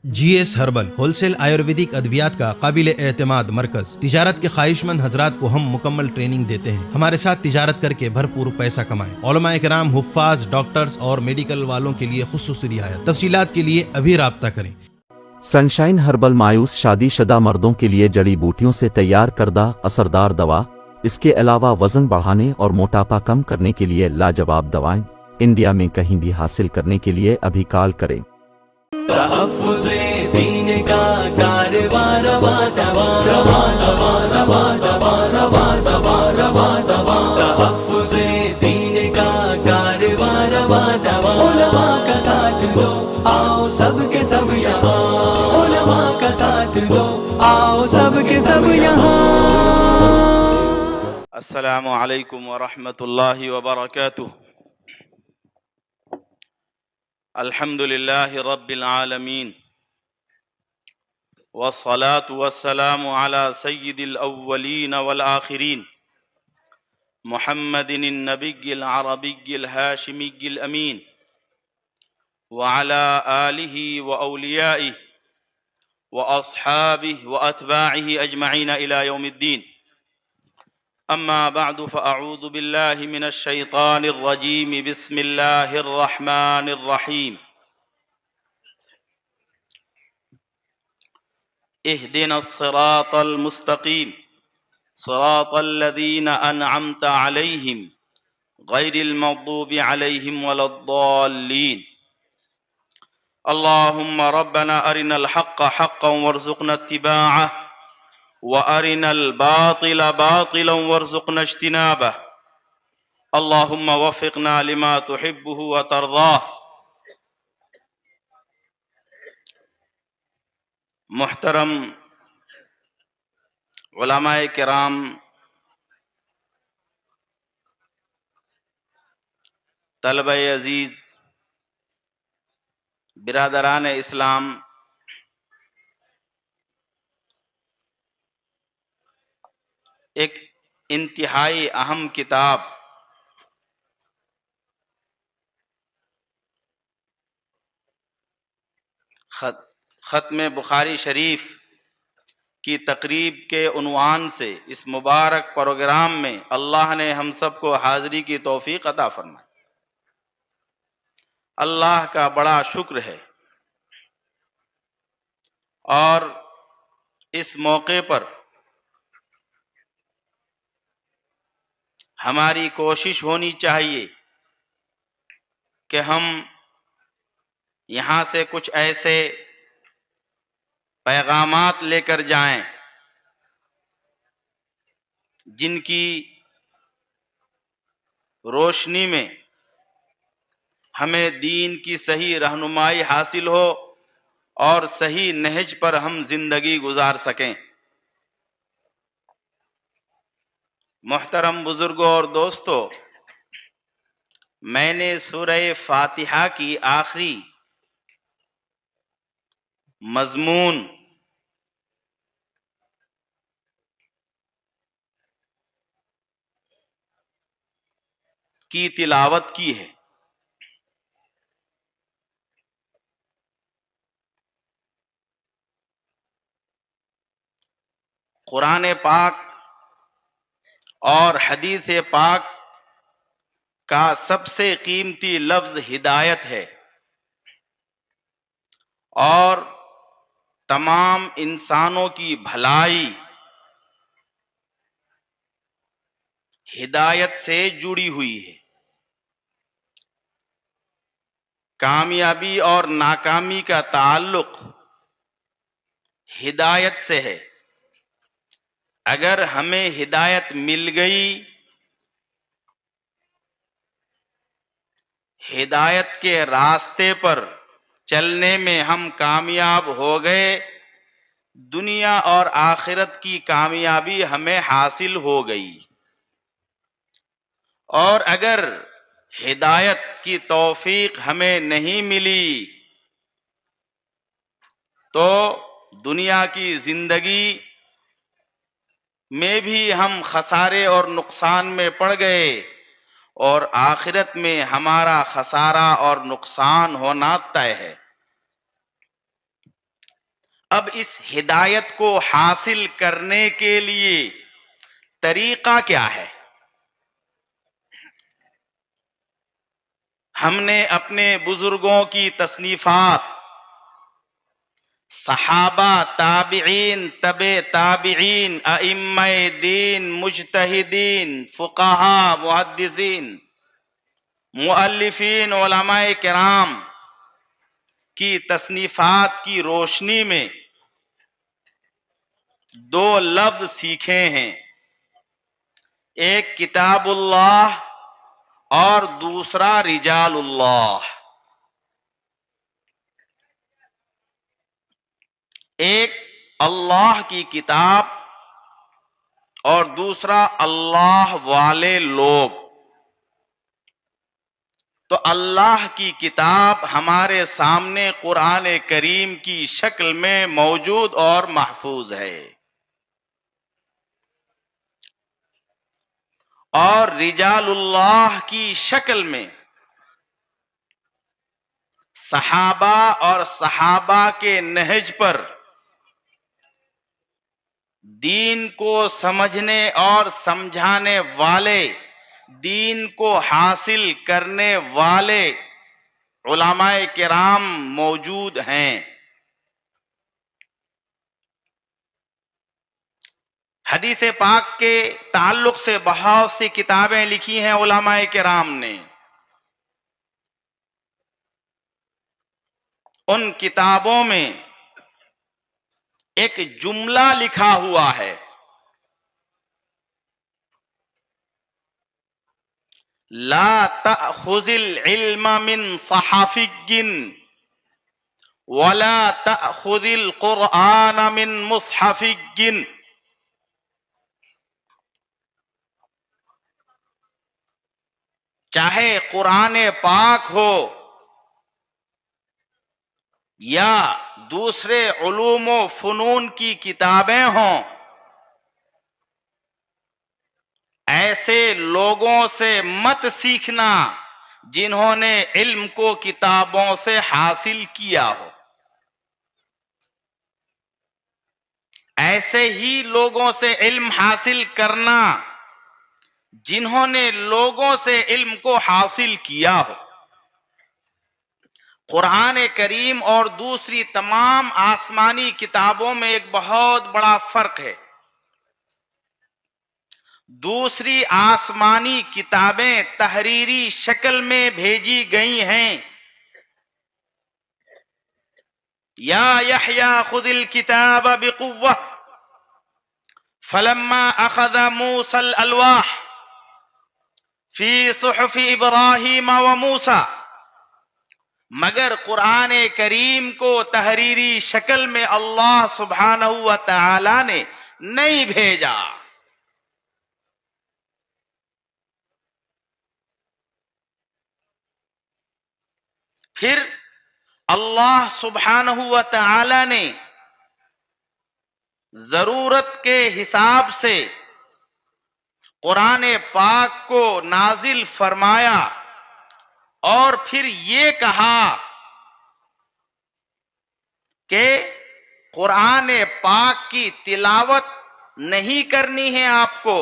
جی S herbal wholesale Ayurvedic ادویات کا قابل اعتماد مرکز۔ تجارت کے خواہش مند حضرات کو ہم مکمل ٹریننگ دیتے ہیں۔ ہمارے ساتھ تجارت کر کے بھرپور پیسہ کمائیں۔ علماء کرام، حفاظ، ڈاکٹرز اور میڈیکل والوں کے لیے خصوصی رعایت۔ تفصیلات کے لیے ابھی رابطہ کریں۔ سنشائن ہربل مایوس شادی شدہ مردوں کے لیے جڑی بوٹیوں سے تیار کردہ اثردار دوا۔ اس کے علاوہ وزن بڑھانے اور موٹاپا کم کرنے کے لیے لاجواب دوائیں انڈیا میں کہیں بھی حاصل کرنے کے لیے ابھی کال کریں۔ تحفظ دین کا کاروبار روا دوا روا دوا روا دوا روا دوا روا دوا تحفظ دین کا کاروبار روا دوا علماء کا ساتھ دو آؤ سب کے سب یہاں علماء کا ساتھ دو آؤ سب کے سب یہاں۔ السلام علیکم ورحمۃ اللہ وبرکاتہ۔ الحمد للہ رب العالمین والصلاة والسلام على سید الاولین والآخرین محمد النبی العربی الہاشمی الامین وعلى آلہ واولیائہ واصحابہ واتباعہ اجمعین الى یوم الدین۔ اما بعد فاعوذ باللہ من الشیطان الرجیم بسم اللہ الرحمن الرحیم۔ اہدنا الصراط المستقیم صراط الذین انعمت علیہم غیر المغضوب علیہم ولا الضالین۔ اللہم ربنا ارنا الحق حقا وارزقنا اتباعہ وارنا الباطل باطلا وارزقنا اجتنابہ۔ اللہم وفقنا لما تحبہ وترضاہ۔ محترم علماء کرام، طلبہ عزیز، برادران اسلام، ایک انتہائی اہم کتاب ختم بخاری شریف کی تقریب کے عنوان سے اس مبارک پروگرام میں اللہ نے ہم سب کو حاضری کی توفیق عطا فرمائی۔ اللہ کا بڑا شکر ہے، اور اس موقع پر ہماری کوشش ہونی چاہیے کہ ہم یہاں سے کچھ ایسے پیغامات لے کر جائیں جن کی روشنی میں ہمیں دین کی صحیح رہنمائی حاصل ہو اور صحیح نہج پر ہم زندگی گزار سکیں۔ محترم بزرگوں اور دوستو، میں نے سورہ فاتحہ کی آخری مضمون کی تلاوت کی ہے۔ قرآن پاک اور حدیث پاک کا سب سے قیمتی لفظ ہدایت ہے، اور تمام انسانوں کی بھلائی ہدایت سے جڑی ہوئی ہے۔ کامیابی اور ناکامی کا تعلق ہدایت سے ہے۔ اگر ہمیں ہدایت مل گئی، ہدایت کے راستے پر چلنے میں ہم کامیاب ہو گئے، دنیا اور آخرت کی کامیابی ہمیں حاصل ہو گئی۔ اور اگر ہدایت کی توفیق ہمیں نہیں ملی تو دنیا کی زندگی میں بھی ہم خسارے اور نقصان میں پڑ گئے، اور آخرت میں ہمارا خسارہ اور نقصان ہونا طے ہے۔ اب اس ہدایت کو حاصل کرنے کے لیے طریقہ کیا ہے؟ ہم نے اپنے بزرگوں کی تصنیفات، صحابہ، تابعین، تبع تابعین، ائمہ دین، مجتہدین، فقہا، محدثین، مؤلفین، علماء کرام کی تصنیفات کی روشنی میں دو لفظ سیکھے ہیں، ایک کتاب اللہ اور دوسرا رجال اللہ۔ ایک اللہ کی کتاب اور دوسرا اللہ والے لوگ۔ تو اللہ کی کتاب ہمارے سامنے قرآن کریم کی شکل میں موجود اور محفوظ ہے، اور رجال اللہ کی شکل میں صحابہ اور صحابہ کے نہج پر دین کو سمجھنے اور سمجھانے والے، دین کو حاصل کرنے والے علماء کرام موجود ہیں۔ حدیث پاک کے تعلق سے بہت سی کتابیں لکھی ہیں علماء کرام نے۔ ان کتابوں میں ایک جملہ لکھا ہوا ہے، لا تأخذ العلم من صحفی ولا تأخذ القرآن من مصحفی۔ چاہے قرآن پاک ہو یا دوسرے علوم و فنون کی کتابیں ہوں، ایسے لوگوں سے مت سیکھنا جنہوں نے علم کو کتابوں سے حاصل کیا ہو۔ ایسے ہی لوگوں سے علم حاصل کرنا جنہوں نے لوگوں سے علم کو حاصل کیا ہو۔ قرآن کریم اور دوسری تمام آسمانی کتابوں میں ایک بہت بڑا فرق ہے۔ دوسری آسمانی کتابیں تحریری شکل میں بھیجی گئی ہیں، یا یحییٰ خذ الکتاب بقوہ فلما اخذ موسیٰ الالواح فی صحف ابراہیم و موسیٰ، مگر قرآن کریم کو تحریری شکل میں اللہ سبحانہ و تعالی نے نہیں بھیجا۔ پھر اللہ سبحانہ و تعالی نے ضرورت کے حساب سے قرآن پاک کو نازل فرمایا، اور پھر یہ کہا کہ قرآن پاک کی تلاوت نہیں کرنی ہے آپ کو،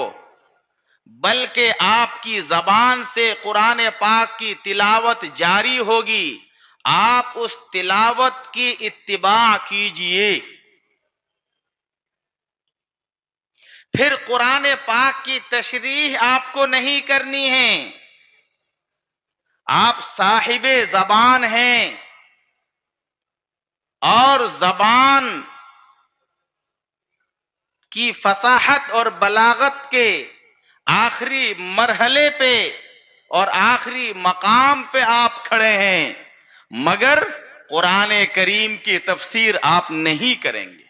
بلکہ آپ کی زبان سے قرآن پاک کی تلاوت جاری ہوگی، آپ اس تلاوت کی اتباع کیجئے۔ پھر قرآن پاک کی تشریح آپ کو نہیں کرنی ہے، آپ صاحب زبان ہیں، اور زبان کی فصاحت اور بلاغت کے آخری مرحلے پہ اور آخری مقام پہ آپ کھڑے ہیں، مگر قرآن کریم کی تفسیر آپ نہیں کریں گے۔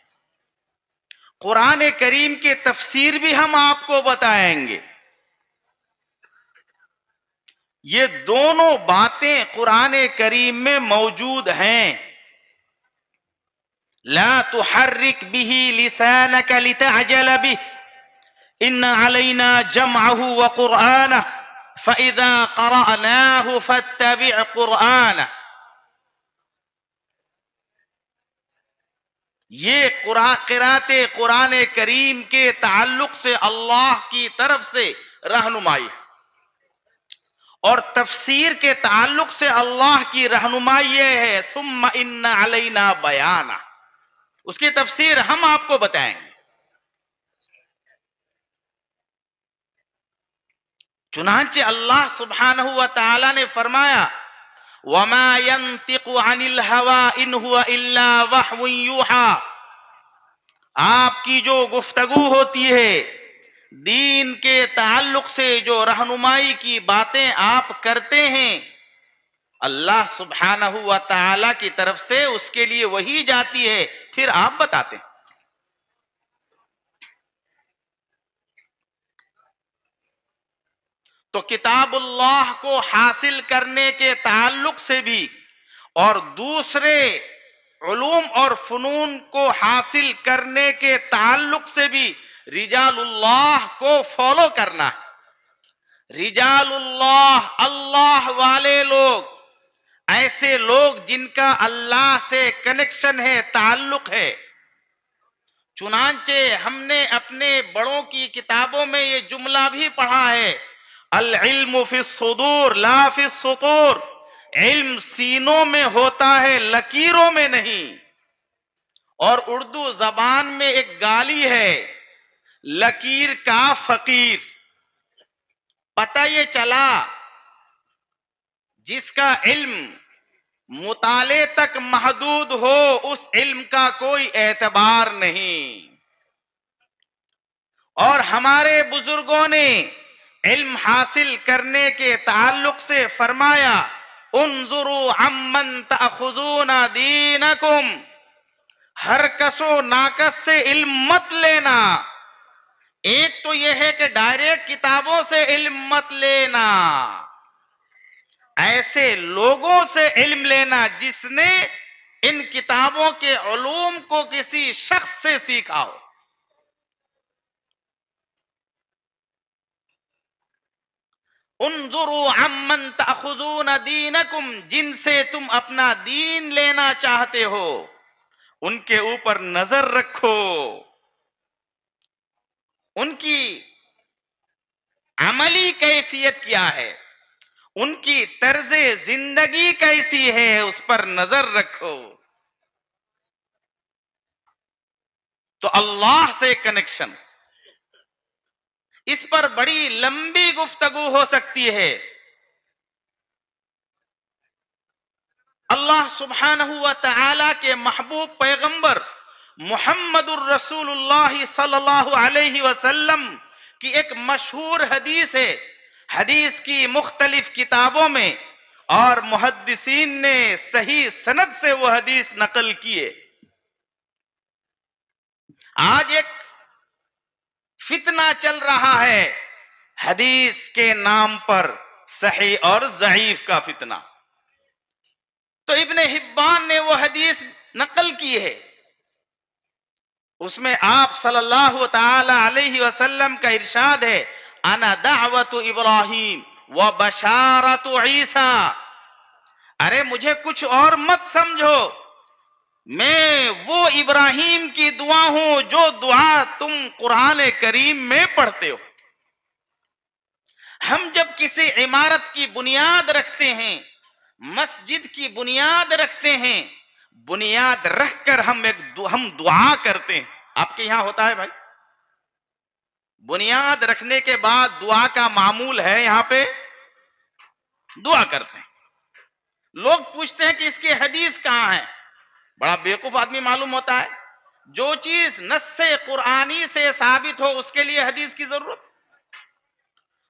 قرآن کریم کی تفسیر بھی ہم آپ کو بتائیں گے۔ یہ دونوں باتیں قرآن کریم میں موجود ہیں۔ لا تحرک به لسانک لتعجل به ان علینا جمعه وقرآنه فاذا قرأناه فاتبع قرآنه۔ یہ قرات قرآن کریم کے تعلق سے اللہ کی طرف سے رہنمائی ہے، اور تفسیر کے تعلق سے اللہ کی رہنمائی یہ ہے ثم ان علینا بیانہ، اس کی تفسیر ہم آپ کو بتائیں گے۔ چنانچہ اللہ سبحانہ و تعالی نے فرمایا وَمَا يَنْتِقُ عَنِ الْهَوَىٰ إِنْ هُوَ إِلَّا وَحْيٌ يُوحَىٰ، آپ کی جو گفتگو ہوتی ہے دین کے تعلق سے، جو رہنمائی کی باتیں آپ کرتے ہیں، اللہ سبحانہ و تعالی کی طرف سے اس کے لیے وحی جاتی ہے، پھر آپ بتاتے ہیں۔ تو کتاب اللہ کو حاصل کرنے کے تعلق سے بھی اور دوسرے علوم اور فنون کو حاصل کرنے کے تعلق سے بھی رجال اللہ کو فالو کرنا ہے۔ رجال اللہ، اللہ والے لوگ، ایسے لوگ جن کا اللہ سے کنیکشن ہے، تعلق ہے۔ چنانچہ ہم نے اپنے بڑوں کی کتابوں میں یہ جملہ بھی پڑھا ہے العلم فی الصدور لا فی السطور، علم سینوں میں ہوتا ہے لکیروں میں نہیں۔ اور اردو زبان میں ایک گالی ہے لکیر کا فقیر۔ پتہ یہ چلا جس کا علم مطالعے تک محدود ہو اس علم کا کوئی اعتبار نہیں۔ اور ہمارے بزرگوں نے علم حاصل کرنے کے تعلق سے فرمایا انظروا عمن تأخذون دینکم، ہر کس و ناکس سے علم مت لینا۔ ایک تو یہ ہے کہ ڈائریکٹ کتابوں سے علم مت لینا، ایسے لوگوں سے علم لینا جس نے ان کتابوں کے علوم کو کسی شخص سے سیکھا ہو۔ انظروا عمن تأخذون دینکم، جن سے تم اپنا دین لینا چاہتے ہو ان کے اوپر نظر رکھو، ان کی عملی کیفیت کیا ہے، ان کی طرز زندگی کیسی ہے، اس پر نظر رکھو۔ تو اللہ سے کنیکشن، اس پر بڑی لمبی گفتگو ہو سکتی ہے۔ اللہ سبحانہ و تعالی کے محبوب پیغمبر محمد الرسول اللہ صلی اللہ علیہ وسلم کی ایک مشہور حدیث ہے، حدیث کی مختلف کتابوں میں اور محدثین نے صحیح سند سے وہ حدیث نقل کیے۔ آج ایک فتنہ چل رہا ہے حدیث کے نام پر، صحیح اور ضعیف کا فتنہ۔ تو ابن حبان نے وہ حدیث نقل کی ہے، اس میں آپ صلی اللہ تعالی علیہ وسلم کا ارشاد ہے انا دعوت ابراہیم و بشارت عیسیٰ، ارے مجھے کچھ اور مت سمجھو، میں وہ ابراہیم کی دعا ہوں جو دعا تم قرآن کریم میں پڑھتے ہو۔ ہم جب کسی عمارت کی بنیاد رکھتے ہیں، مسجد کی بنیاد رکھتے ہیں، بنیاد رکھ کر ہم دعا کرتے ہیں۔ آپ کے یہاں ہوتا ہے بھائی؟ بنیاد رکھنے کے بعد دعا کا معمول ہے، یہاں پہ دعا کرتے ہیں۔ لوگ پوچھتے ہیں کہ اس کی حدیث کہاں ہے؟ بڑا بیوقوف آدمی معلوم ہوتا ہے، جو چیز نص قرآنی سے ثابت ہو اس کے لیے حدیث کی ضرورت۔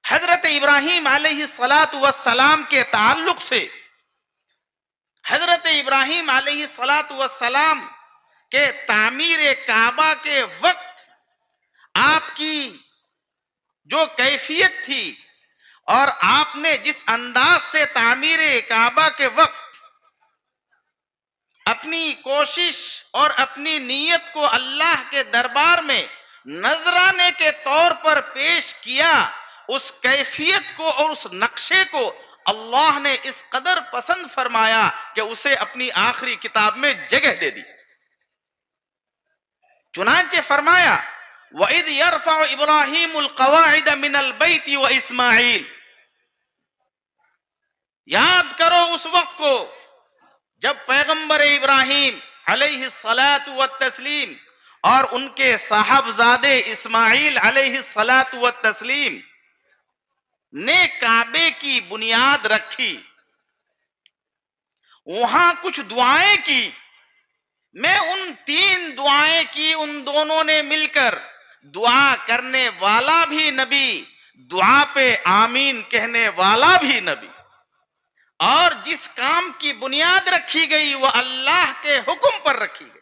حضرت ابراہیم علیہ السلام کے تعلق سے، حضرت ابراہیم علیہ السلام کے تعمیر کعبہ کے وقت آپ کی جو کیفیت تھی اور آپ نے جس انداز سے تعمیر کعبہ کے وقت اپنی کوشش اور اپنی نیت کو اللہ کے دربار میں نذرانے کے طور پر پیش کیا، اس کیفیت کو اور اس نقشے کو اللہ نے اس قدر پسند فرمایا کہ اسے اپنی آخری کتاب میں جگہ دے دی۔ चुनाचे फरमाया वइद यरफअ इब्राहीमुल क़वाइद मिनल बैति व इस्माईल, याद करो उस वक्त को जब पैगंबर इब्राहिम अलैहिस्सलातु व तस्लीम और उनके साहबजादे इस्माईल अलैहिस्सलातु व तस्लीम ने काबे की बुनियाद रखी, वहां कुछ दुआएं की। मैं उन 3 दुआएं की, उन दोनों ने मिलकर, दुआ करने वाला भी नबी, दुआ पे आमीन कहने वाला भी नबी, और जिस काम की बुनियाद रखी गई वह अल्लाह के हुक्म पर रखी गई,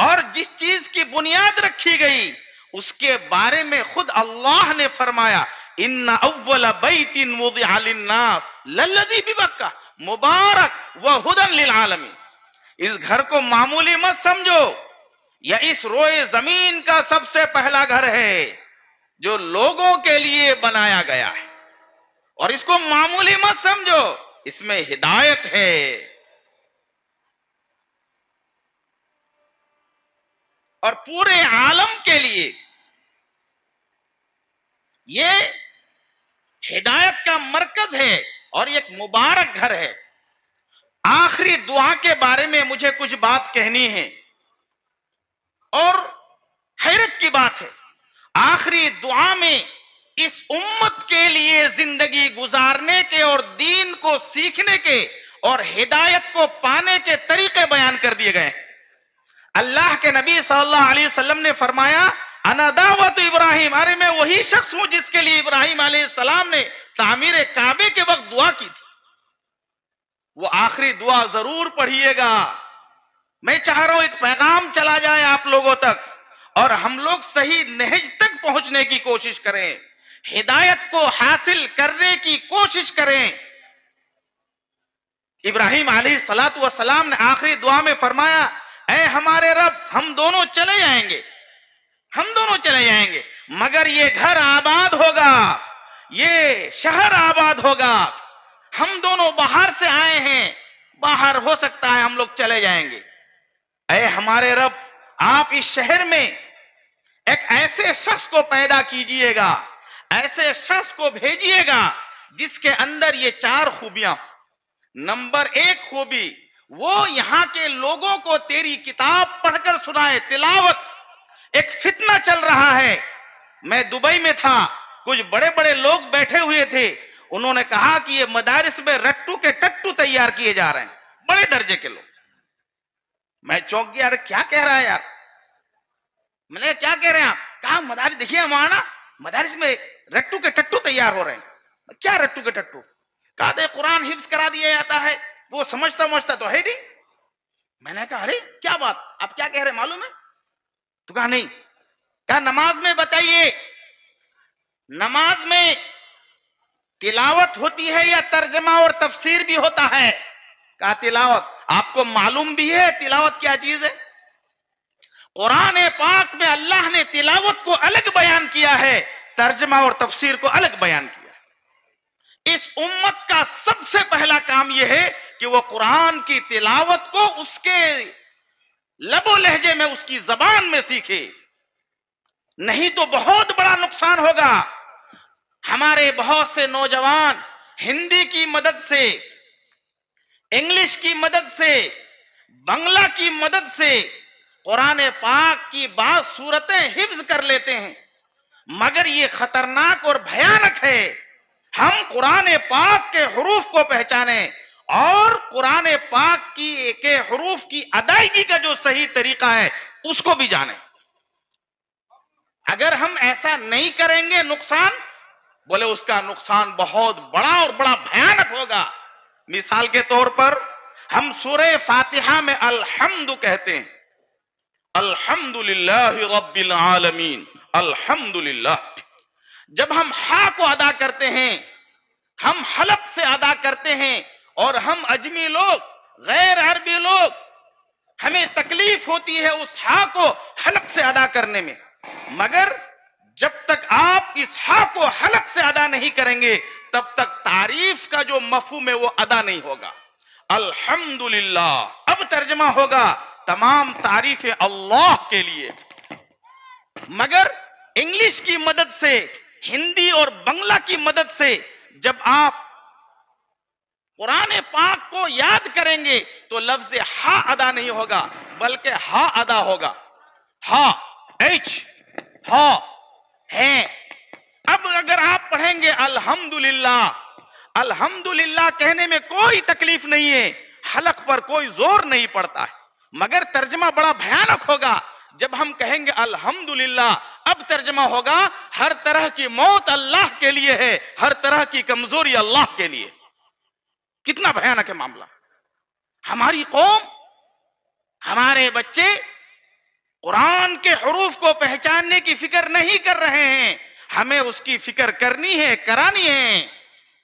और जिस चीज की बुनियाद रखी गई उसके बारे में खुद अल्लाह ने फरमाया इन्ना अव्वल बैतिन वुदिअ लिन्नास लल्लज़ी बिबक्का मुबारक व हुदन लिल आलमीन। इस घर को मामूली मत समझो, यह इस रोए जमीन का सबसे पहला घर है जो लोगों के लिए बनाया गया है, और इसको मामूली मत समझो, इसमें हिदायत है। और पूरे आलम के लिए ये हिदायत का मरकज है और एक मुबारक घर है। आखिरी दुआ के बारे में मुझे कुछ बात कहनी है, और हैरत की बात है, आखिरी दुआ में इस उम्मत के लिए जिंदगी गुजारने के और दीन को सीखने के और हिदायत को पाने के तरीके बयान कर दिए गए। अल्लाह के नबी सल्लल्लाहु अलैहि वसल्लम ने फरमाया अना दावत इब्राहिम, अरे मैं वही शख्स हूं जिसके लिए इब्राहिम अलैहिस्सलाम ने तामीर काबे के वक्त दुआ की थी। वो आखिरी दुआ जरूर पढ़िएगा। मैं चाह रहा हूं एक पैगाम चला जाए आप लोगों तक और हम लोग सही नहज तक पहुंचने की कोशिश करें, हिदायत को हासिल करने की कोशिश करें। इब्राहिम अलैहिस्सलातु वस्सलाम ने आखिरी दुआ में फरमाया ऐ हमारे रब, हम दोनों चले जाएंगे, हम दोनों चले जाएंगे, मगर ये घर आबाद होगा, ये शहर आबाद होगा। हम दोनों बाहर से आए हैं, बाहर हो सकता है हम लोग चले जाएंगे। ऐ हमारे रब, आप इस शहर में एक ऐसे शख्स को पैदा कीजिएगा, ऐसे शख्स को भेजिएगा जिसके अंदर ये 4 खूबियां। नंबर 1 खूबी, वो यहां के लोगों को तेरी किताब पढ़कर सुनाए, तिलावत। एक फितना चल रहा है, मैं दुबई में था, कुछ बड़े बड़े लोग बैठे हुए थे, उन्होंने कहा कि ये मदारिस में रट्टू के टट्टू तैयार किए जा रहे हैं, बड़े दर्जे के लोग। मैं चौंक गया, अरे क्या कह रहा है यार। मैंने क्या कह रहे हैं आप? कहा मदारिस देखिए हमारा मदारिस में रट्टू के टट्टू तैयार हो रहे हैं। क्या रट्टू के टट्टू? कहा दे कुरान हिफ्ज करा दिया जाता है, वो समझता तो है नहीं। मैंने कहा अरे क्या बात, आप क्या कह रहे मालूम है? तो कहा नहीं। कहा नमाज में बताइए, नमाज में तिलावत होती है या तर्जमा और तफसीर भी होता है? कहा तिलावत। आपको मालूम भी है तिलावत क्या चीज है? कुरान पाक में अल्लाह ने तिलावत को अलग बयान किया है, तर्जमा और तफसीर को अलग बयान किया है। इस उम्मत का सबसे पहला काम यह है कि वो कुरान की तिलावत को उसके लबो लहजे में, उसकी जबान में सीखे, नहीं तो बहुत बड़ा नुकसान होगा। हमारे बहुत से नौजवान हिंदी की मदद से, इंग्लिश की मदद से, बंगला की मदद से कुरान पाक की बात सूरतें हिफ्ज कर लेते हैं, मगर ये खतरनाक और भयानक है। हम कुरान पाक के हुरूफ को पहचाने और कुरान पाक की के हुरूफ की अदायगी का जो सही तरीका है उसको भी जाने। अगर हम ऐसा नहीं करेंगे, नुकसान बोले उसका नुकसान बहुत बड़ा और बड़ा भयानक होगा। मिसाल के तौर पर हम सूरह फातिहा में अल्हम्दु कहते हैं, अल्हम्दुलिल्लाहि रब्बिल आलमीन, अल्हम्दुलिल्लाह। जब हम हा को अदा करते हैं, हम हलक से अदा करते हैं, और हम अजमी लोग, गैर अरबी लोग, हमें तकलीफ होती है उस हा को हलक से अदा करने में। मगर जब तक आप इस हा को हलक से अदा नहीं करेंगे, तब तक तारीफ का जो मफहूम है वो अदा नहीं होगा। अल्हम्दुलिल्लाह। अब तर्जमा होगा तमाम तारीफें अल्लाह के लिए। मगर इंग्लिश की मदद से, हिंदी और बंगला की मदद से जब आप कुरान पाक को याद करेंगे तो लफ्ज हा अदा नहीं होगा, बल्कि हा अदा होगा। हा, एच, हा, है। अब अगर आप पढ़ेंगे अल्हम्दुलिल्लाह, अल्हम्दुलिल्लाह कहने में कोई तकलीफ नहीं है, हलक पर कोई जोर नहीं पड़ता है, मगर तर्जमा बड़ा भयानक होगा जब हम कहेंगे अल्हम्दुलिल्लाह। अब तर्जमा होगा हर तरह की मौत अल्लाह के लिए है, हर तरह की कमजोरी अल्लाह के लिए। कितना भयानक है मामला। हमारी कौम, हमारे बच्चे कुरान के हुरूफ को पहचानने की फिक्र नहीं कर रहे हैं। हमें उसकी फिक्र करनी है, करानी है।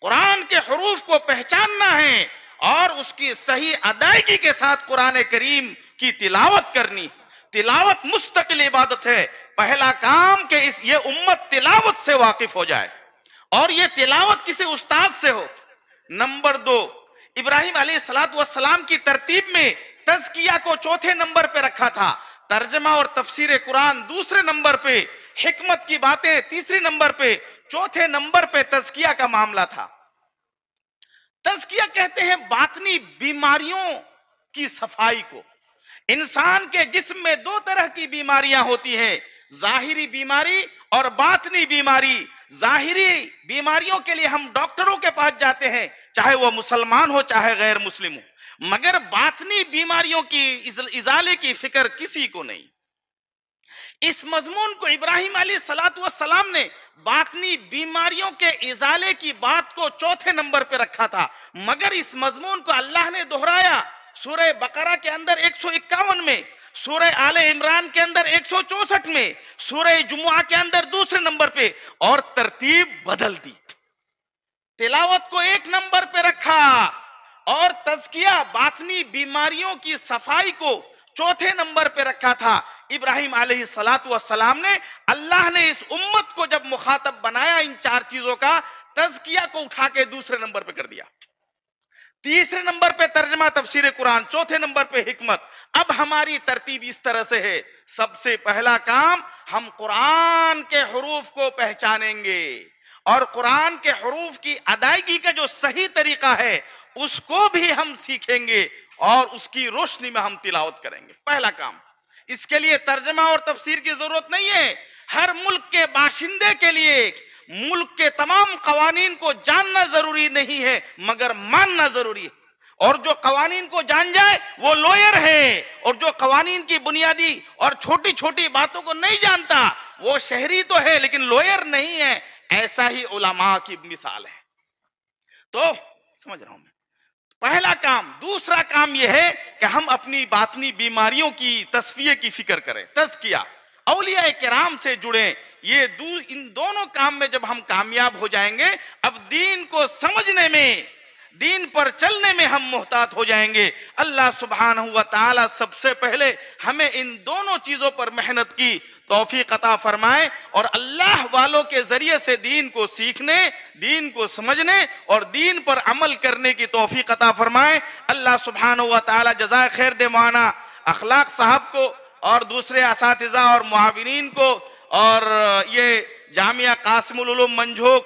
कुरान के हुरूफ को पहचानना है और उसकी सही अदायगी के साथ कुरान करीम की तिलावत करनी। तिलावत मुस्तकिल इबादत है। पहला काम कि ये उम्मत तिलावत से वाकिफ हो जाए और ये तिलावत किसी उस्ताद से हो। नंबर 2, इब्राहिम अलैहिस्सलातु वस्सलाम की तरतीब में तज़किया को चौथे नंबर पे रखा था, तर्जमा और तफसीर कुरान दूसरे नंबर पे, हिकमत की बातें तीसरे नंबर पे, चौथे नंबर पे तज़किया का मामला था। तज़किया कहते हैं बातनी बीमारियों की सफाई को। इंसान के जिस्म में 2 तरह की बीमारियां होती हैं, जाहिरी बीमारी और बातनी बीमारी। जाहिरी बीमारियों के लिए हम डॉक्टरों के पास जाते हैं, चाहे वो मुसलमान हो चाहे गैर मुस्लिम हो, मगर बातनी बीमारियों की इजाले की फिक्र किसी को नहीं। इस मजमून को इब्राहिम अलैहिस्सलातु वस्सलाम ने बातनी बीमारियों के इजाले की बात को चौथे नंबर पे रखा था, मगर इस मजमून को अल्लाह ने दोहराया सूरह बकरा के अंदर 151 में, सूरह आले इमरान के अंदर 164 में, सूरह जुमुआ के अंदर दूसरे नंबर पे, और तरतीब बदल दी। तिलावत को 1 नंबर पे रखा और तज़किया बातनी बीमारियों की सफाई को चौथे नंबर पे रखा था। इब्राहिम अलैहिस्सलातु वस्सलाम ने, अल्लाह ने इस उम्मत को जब मुखातब बनाया इन 4 चीजों का, तज़किया को उठा के दूसरे नंबर पे कर दिया। तीसरे नंबर पे तर्जमा तफसीर कुरान, चौथे नंबर पे हिकमत। अब हमारी तरतीब इस तरह से है, सबसे पहला काम हम कुरान के हुरूफ को पहचानेंगे और कुरान के हुरूफ की अदायगी का जो सही तरीका है उसको भी हम सीखेंगे और उसकी रोशनी में हम तिलावत करेंगे। पहला काम। इसके लिए तर्जमा और तफसीर की जरूरत नहीं है। हर मुल्क के बाशिंदे के लिए मुल्क के तमाम कवानीन को जानना जरूरी नहीं है, मगर मानना जरूरी है। और जो कवानीन को जान जाए वो लॉयर है, और जो कवानीन की बुनियादी और छोटी छोटी बातों को नहीं जानता वो शहरी तो है लेकिन लॉयर नहीं है। ऐसा ही उलमा की मिसाल है। तो समझ रहा हूं मैं। पहला काम। दूसरा काम यह है कि हम अपनी बातनी बीमारियों की तस्फिये की फिक्र करें, तज़किया, औलिया किराम से जुड़े। इन दोनों काम में जब हम कामयाब हो जाएंगे, अब दीन को समझने में, दीन पर चलने में हम मोहतात हो जाएंगे। अल्लाह सुब्हानहू व तआला सबसे पहले हमें इन दोनों चीजों पर मेहनत की तौफीक अता फरमाए और अल्लाह वालों के जरिए से दीन को सीखने, दीन को समझने और दीन पर अमल करने की तौफीक अता फरमाए। अल्लाह सुब्हानहू व तआला जज़ाए खैर दे मौलाना अखलाक साहब को और दूसरे असातिज़ा और मुआविनीन को और ये जामिया कासिमुल उलूम मंझोक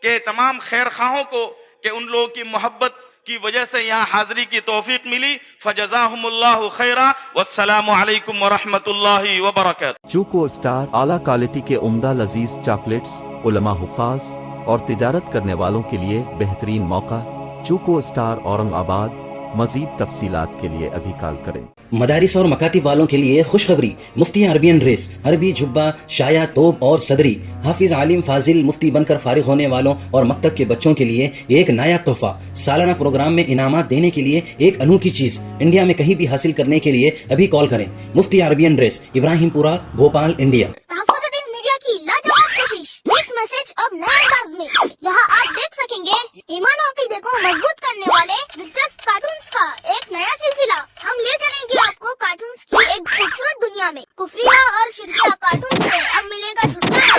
के तमाम खैर खाहों को कि उन लोगों की मोहब्बत की वजह से यहाँ हाजिरी की तौफीक मिली। फजज़ाहुमुल्लाहु खैरा वस्सलामु अलैकुम वरहमतुल्लाहि वबरकातुहू। चूको स्टार आला क्वालिटी के उम्दा लजीज चॉकलेट्स उलमा हुफ़ाज और तिजारत करने वालों के लिए बेहतरीन मौका। चूको स्टार औरंगाबाद। मजीद तफसीलात के लिए अभी कॉल करें। मदारिस और मकातिब वालों के लिए खुशखबरी। मुफ्ती अरबियन ड्रेस, अरबी जुब्बा, शाया, तोब और सदरी, हाफिज आलिम फाजिल मुफ्ती बनकर फारिग होने वालों और मकतब के बच्चों के लिए एक नया तोहफा। सालाना प्रोग्राम में इनामात देने के लिए एक अनोखी चीज इंडिया में कहीं भी हासिल करने के लिए अभी कॉल करें। मुफ्ती Arabian dress, Ibrahimpura, Bhopal, India. तहफ़्फ़ुज़-ए-दीन मीडिया की लाजवाब कोशिश, मिक्स मैसेज अब नए अंदाज में, जहां आप देख सकेंगे ईमान और अक़ीदे को मजबूत करने वाले दिलचस्प कार्टून्स का एक नया सिलसिला। हम ले चलेंगे आपको कार्टून्स की एक खूबसूरत दुनिया में। कुफरिया और शिरकिया कार्टून से अब मिलेगा छुटकारा।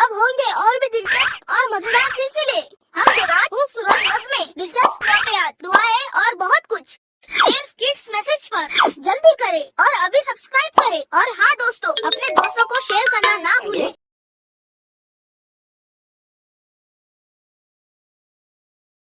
अब होंगे और भी दिलचस्प और मजेदार सिलसिले। हम के बाद खूबसूरत नज़्में, दिलचस्प वाक़यात, दुआएं और बहुत कुछ सिर्फ किड्स मैसेज पर। जल्दी करें और और हाँ